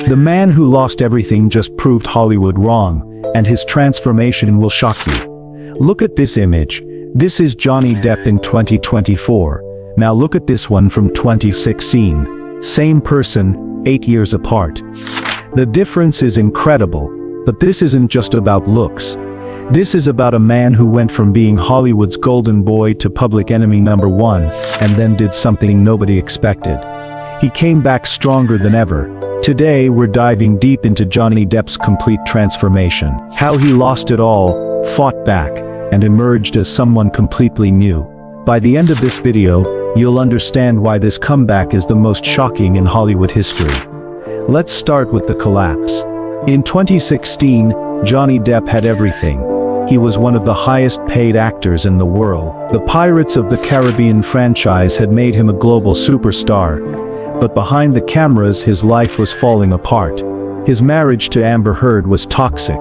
The man who lost everything just proved Hollywood wrong, and his transformation will shock you. Look at this image. This is Johnny Depp in 2024. Now look at this one from 2016. Same person, 8 years apart. The difference is incredible, but this isn't just about looks. This is about a man who went from being Hollywood's golden boy to public enemy number one, and then did something nobody expected. He came back stronger than ever. Today we're diving deep into Johnny Depp's complete transformation. How he lost it all, fought back, and emerged as someone completely new. By the end of this video, you'll understand why this comeback is the most shocking in Hollywood history. Let's start with the collapse. In 2016, Johnny Depp had everything. He was one of the highest paid actors in the world. The Pirates of the Caribbean franchise had made him a global superstar. But behind the cameras, his life was falling apart. His marriage to Amber Heard was toxic.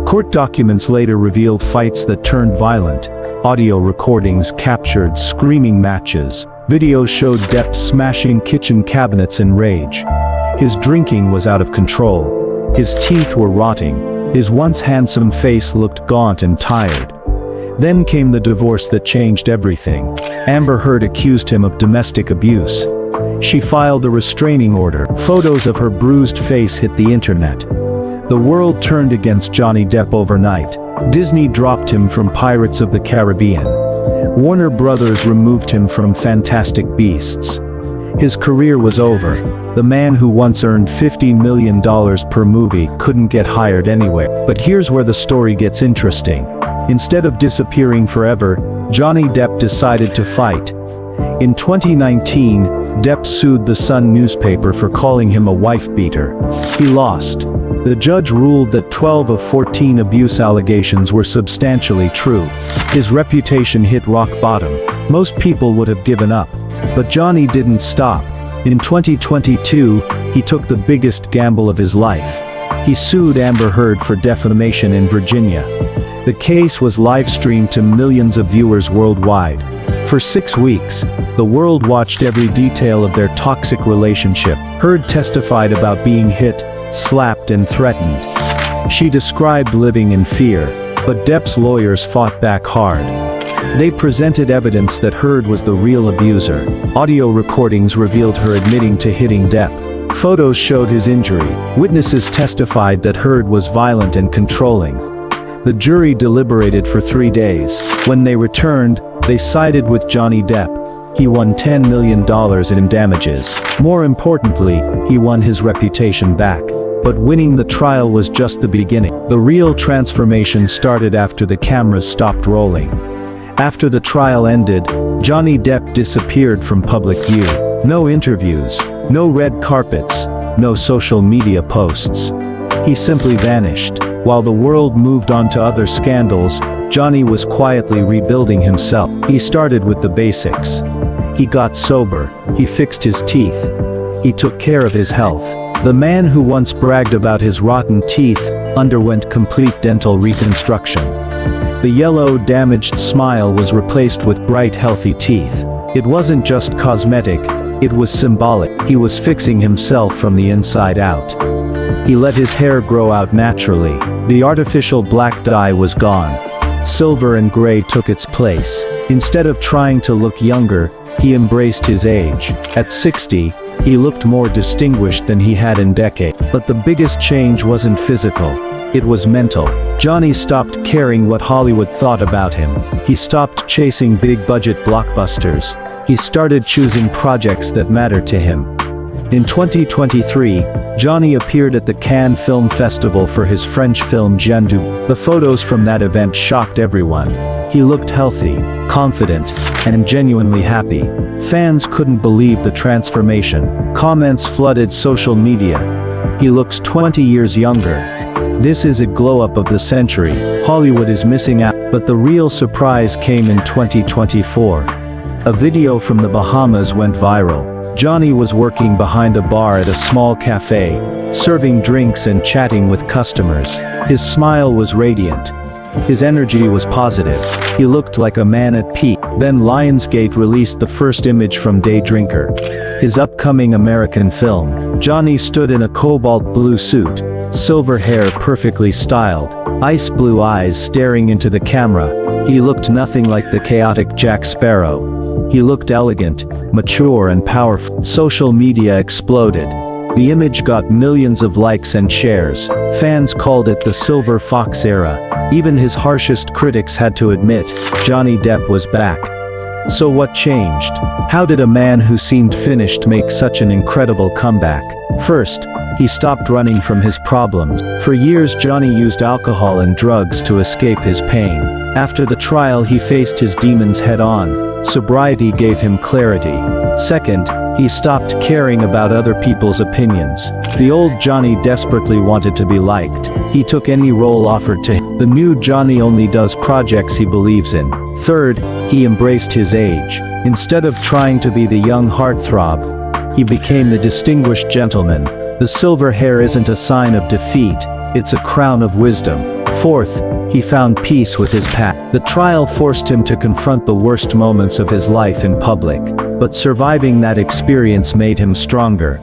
Court documents later revealed fights that turned violent. Audio recordings captured screaming matches. Videos showed Depp smashing kitchen cabinets in rage. His drinking was out of control. His teeth were rotting. His once handsome face looked gaunt and tired. Then came the divorce that changed everything. Amber Heard accused him of domestic abuse. She filed a restraining order. Photos of her bruised face hit the internet. The world turned against Johnny Depp overnight. Disney dropped him from Pirates of the Caribbean. Warner Brothers removed him from Fantastic Beasts. His career was over. The man who once earned $50 million per movie couldn't get hired anywhere. But here's where the story gets interesting. Instead of disappearing forever, Johnny Depp decided to fight. In 2019, Depp sued the Sun newspaper for calling him a wife-beater. He lost. The judge ruled that 12 of 14 abuse allegations were substantially true. His reputation hit rock bottom. Most people would have given up. But Johnny didn't stop. In 2022, he took the biggest gamble of his life. He sued Amber Heard for defamation in Virginia. The case was live-streamed to millions of viewers worldwide. For 6 weeks, the world watched every detail of their toxic relationship. Heard testified about being hit, slapped, and threatened. She described living in fear, but Depp's lawyers fought back hard. They presented evidence that Heard was the real abuser. Audio recordings revealed her admitting to hitting Depp. Photos showed his injury. Witnesses testified that Heard was violent and controlling. The jury deliberated for 3 days. When they returned, they sided with Johnny Depp. He won $10 million in damages. More importantly, he won his reputation back. But winning the trial was just the beginning. The real transformation started after the cameras stopped rolling. After the trial ended, Johnny Depp disappeared from public view. No interviews, no red carpets, no social media posts. He simply vanished. While the world moved on to other scandals, Johnny was quietly rebuilding himself. He started with the basics. He got sober. He fixed his teeth. He took care of his health. The man who once bragged about his rotten teeth underwent complete dental reconstruction. The yellow, damaged smile was replaced with bright, healthy teeth. It wasn't just cosmetic, it was symbolic. He was fixing himself from the inside out. He let his hair grow out naturally. The artificial black dye was gone. Silver and gray took its place. Instead of trying to look younger, he embraced his age. At 60, he looked more distinguished than he had in decades. But the biggest change wasn't physical. It was mental. Johnny stopped caring what Hollywood thought about him. He stopped chasing big-budget blockbusters. He started choosing projects that mattered to him. In 2023, Johnny appeared at the Cannes Film Festival for his French film Jeanne d'Arc. The photos from that event shocked everyone. He looked healthy, confident, and genuinely happy. Fans couldn't believe the transformation. Comments flooded social media. He looks 20 years younger. This is a glow-up of the century. Hollywood is missing out. But the real surprise came in 2024. A video from the Bahamas went viral. Johnny was working behind a bar at a small cafe, serving drinks and chatting with customers. His smile was radiant. His energy was positive. He looked like a man at peak. Then Lionsgate released the first image from Day Drinker, his upcoming American film. Johnny stood in a cobalt blue suit, silver hair perfectly styled, ice blue eyes staring into the camera. He looked nothing like the chaotic Jack Sparrow. He looked elegant, mature and powerful. Social media exploded. The image got millions of likes and shares. Fans called it the Silver Fox era. Even his harshest critics had to admit, Johnny Depp was back. So what changed? How did a man who seemed finished make such an incredible comeback? First, he stopped running from his problems. For years Johnny used alcohol and drugs to escape his pain. After the trial he faced his demons head-on. Sobriety gave him clarity. Second, he stopped caring about other people's opinions. The old Johnny desperately wanted to be liked. He took any role offered to him. The new Johnny only does projects he believes in. Third, he embraced his age. Instead of trying to be the young heartthrob, he became the distinguished gentleman. The silver hair isn't a sign of defeat, it's a crown of wisdom. Fourth, he found peace with his past. The trial forced him to confront the worst moments of his life in public, but surviving that experience made him stronger.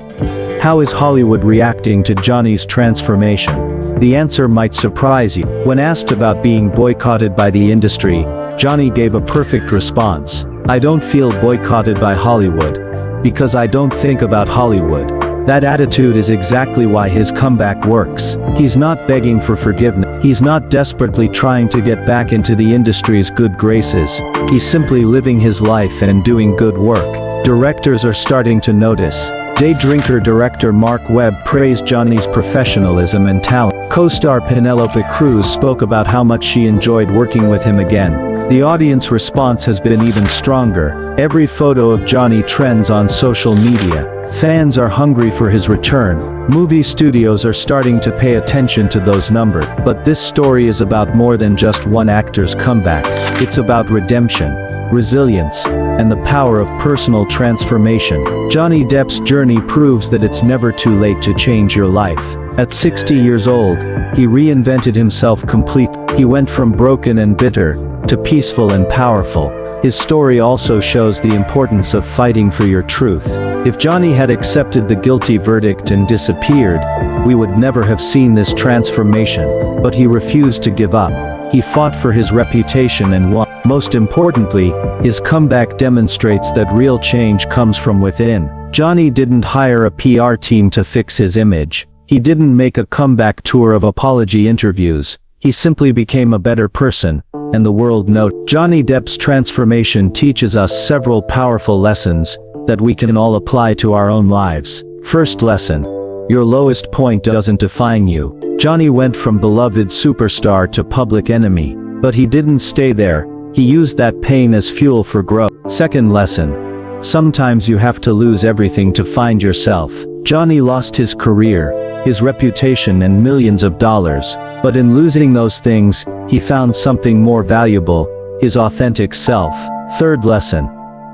How is Hollywood reacting to Johnny's transformation? The answer might surprise you. When asked about being boycotted by the industry, Johnny gave a perfect response. I don't feel boycotted by Hollywood, because I don't think about Hollywood. That attitude is exactly why his comeback works. He's not begging for forgiveness. He's not desperately trying to get back into the industry's good graces. He's simply living his life and doing good work. Directors are starting to notice. Day Drinker director Mark Webb praised Johnny's professionalism and talent. Co-star Penelope Cruz spoke about how much she enjoyed working with him again. The audience response has been even stronger. Every photo of Johnny trends on social media. Fans are hungry for his return. Movie studios are starting to pay attention to those numbers. But this story is about more than just one actor's comeback. It's about redemption, resilience, and the power of personal transformation. Johnny Depp's journey proves that it's never too late to change your life. At 60 years old, he reinvented himself completely. He went from broken and bitter to peaceful and powerful. His story also shows the importance of fighting for your truth. If Johnny had accepted the guilty verdict and disappeared, we would never have seen this transformation. But he refused to give up. He fought for his reputation and won. Most importantly, his comeback demonstrates that real change comes from within. Johnny didn't hire a PR team to fix his image. He didn't make a comeback tour of apology interviews. He simply became a better person, and the world noticed. Johnny Depp's transformation teaches us several powerful lessons that we can all apply to our own lives. First lesson: your lowest point doesn't define you. Johnny went from beloved superstar to public enemy, but he didn't stay there. He used that pain as fuel for growth. Second lesson: sometimes you have to lose everything to find yourself. Johnny lost his career, his reputation and millions of dollars, but in losing those things, he found something more valuable: his authentic self. Third lesson: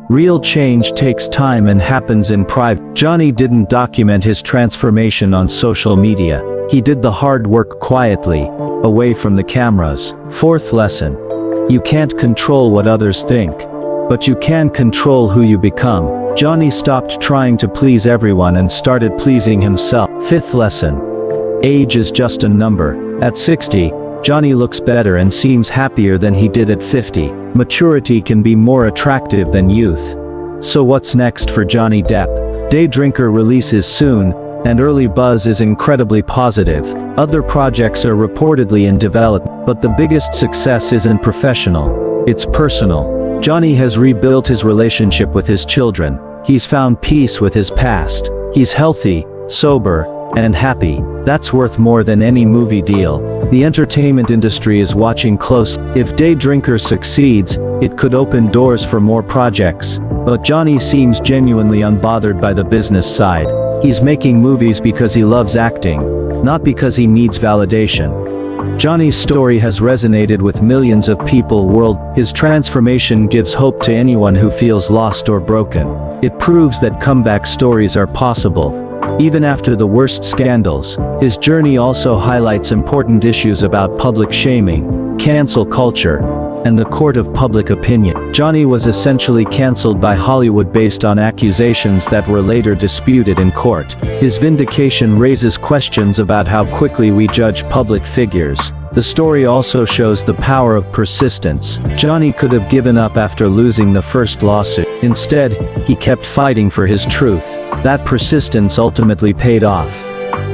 real change takes time and happens in private. Johnny didn't document his transformation on social media. He did the hard work quietly, away from the cameras. Fourth lesson: you can't control what others think, but you can control who you become. Johnny stopped trying to please everyone and started pleasing himself. Fifth lesson: age is just a number. At 60, Johnny looks better and seems happier than he did at 50. Maturity can be more attractive than youth. So what's next for Johnny Depp? Day Drinker releases soon, and early buzz is incredibly positive. Other projects are reportedly in development, but the biggest success isn't professional, it's personal. Johnny has rebuilt his relationship with his children. He's found peace with his past. He's healthy, sober, and happy. That's worth more than any movie deal. The entertainment industry is watching closely. If Day Drinker succeeds, it could open doors for more projects. But Johnny seems genuinely unbothered by the business side. He's making movies because he loves acting, not because he needs validation. Johnny's story has resonated with millions of people worldwide. His transformation gives hope to anyone who feels lost or broken. It proves that comeback stories are possible, even after the worst scandals. His journey also highlights important issues about public shaming, cancel culture, and the court of public opinion. Johnny was essentially cancelled by Hollywood based on accusations that were later disputed in court. His vindication raises questions about how quickly we judge public figures. The story also shows the power of persistence. Johnny could have given up after losing the first lawsuit. Instead, he kept fighting for his truth. That persistence ultimately paid off.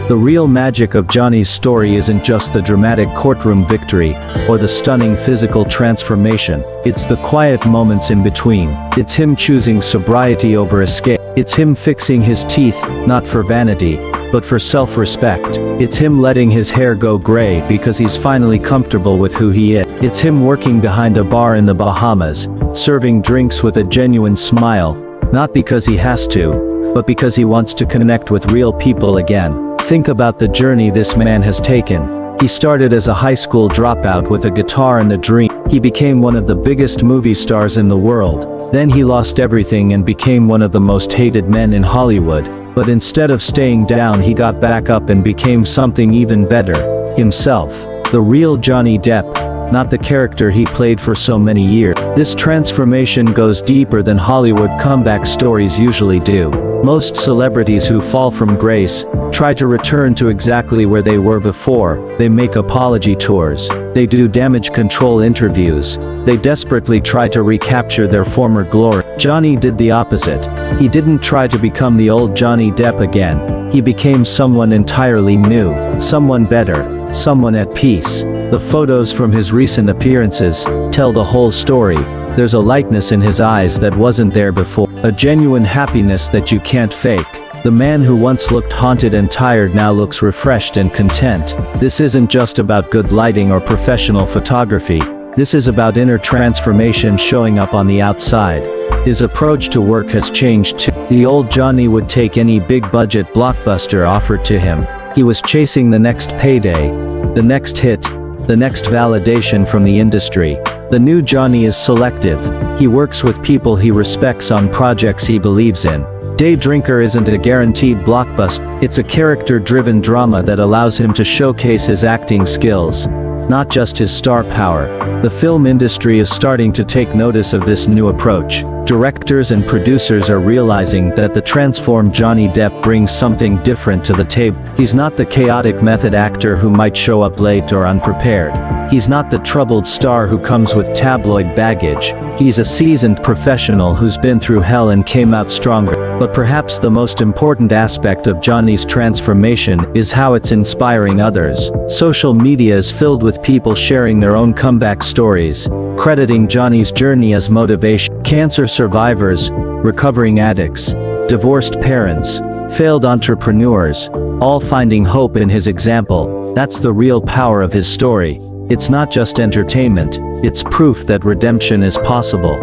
The real magic of Johnny's story isn't just the dramatic courtroom victory, or the stunning physical transformation. It's the quiet moments in between. It's him choosing sobriety over escape. It's him fixing his teeth, not for vanity, but for self-respect. It's him letting his hair go gray because he's finally comfortable with who he is. It's him working behind a bar in the Bahamas, serving drinks with a genuine smile, not because he has to, but because he wants to connect with real people again. Think about the journey this man has taken. He started as a high school dropout with a guitar and a dream. He became one of the biggest movie stars in the world. Then he lost everything and became one of the most hated men in Hollywood. But instead of staying down, he got back up and became something even better, himself. The real Johnny Depp, not the character he played for so many years. This transformation goes deeper than Hollywood comeback stories usually do. Most celebrities who fall from grace try to return to exactly where they were before. They make apology tours. They do damage control interviews. They desperately try to recapture their former glory. Johnny did the opposite. He didn't try to become the old Johnny Depp again. He became someone entirely new, someone better, someone at peace. The photos from his recent appearances tell the whole story. There's a lightness in his eyes that wasn't there before, a genuine happiness that you can't fake. The man who once looked haunted and tired now looks refreshed and content. This isn't just about good lighting or professional photography. This is about inner transformation showing up on the outside. His approach to work has changed too. The old Johnny would take any big-budget blockbuster offered to him. He was chasing the next payday, the next hit, the next validation from the industry. The new Johnny is selective. He works with people he respects on projects he believes in. Day Drinker isn't a guaranteed blockbuster. It's a character-driven drama that allows him to showcase his acting skills, not just his star power. The film industry is starting to take notice of this new approach. Directors and producers are realizing that the transformed Johnny Depp brings something different to the table. He's not the chaotic method actor who might show up late or unprepared. He's not the troubled star who comes with tabloid baggage. He's a seasoned professional who's been through hell and came out stronger. But perhaps the most important aspect of Johnny's transformation is how it's inspiring others. Social media is filled with people sharing their own comeback stories, crediting Johnny's journey as motivation. Cancer survivors, recovering addicts, divorced parents, failed entrepreneurs, all finding hope in his example. That's the real power of his story. It's not just entertainment, it's proof that redemption is possible.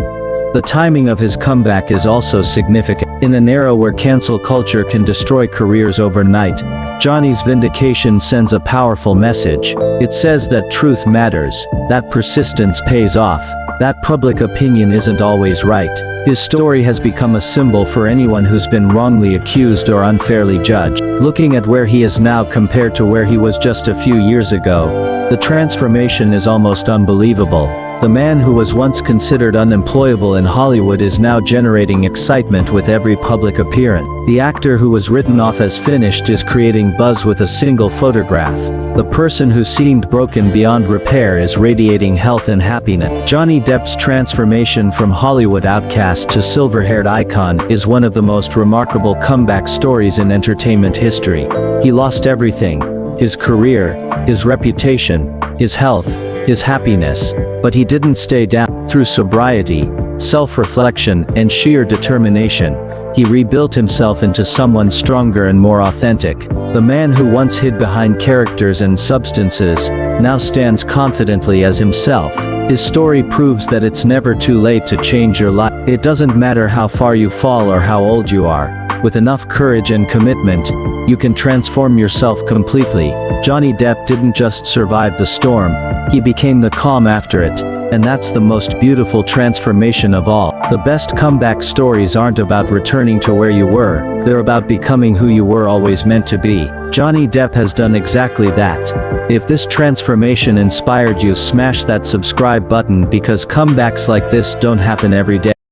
The timing of his comeback is also significant. In an era where cancel culture can destroy careers overnight, Johnny's vindication sends a powerful message. It says that truth matters, that persistence pays off, that public opinion isn't always right. His story has become a symbol for anyone who's been wrongly accused or unfairly judged. Looking at where he is now compared to where he was just a few years ago, the transformation is almost unbelievable. The man who was once considered unemployable in Hollywood is now generating excitement with every public appearance. The actor who was written off as finished is creating buzz with a single photograph. The person who seemed broken beyond repair is radiating health and happiness. Johnny Depp's transformation from Hollywood outcast to silver-haired icon is one of the most remarkable comeback stories in entertainment history. He lost everything: his career, his reputation, his health, his happiness. But he didn't stay down. Through sobriety, self-reflection, and sheer determination, he rebuilt himself into someone stronger and more authentic. The man who once hid behind characters and substances now stands confidently as himself. His story proves that it's never too late to change your life. It doesn't matter how far you fall or how old you are. With enough courage and commitment, you can transform yourself completely. Johnny Depp didn't just survive the storm, he became the calm after it. And that's the most beautiful transformation of all. The best comeback stories aren't about returning to where you were, they're about becoming who you were always meant to be. Johnny Depp has done exactly that. If this transformation inspired you, smash that subscribe button because comebacks like this don't happen every day.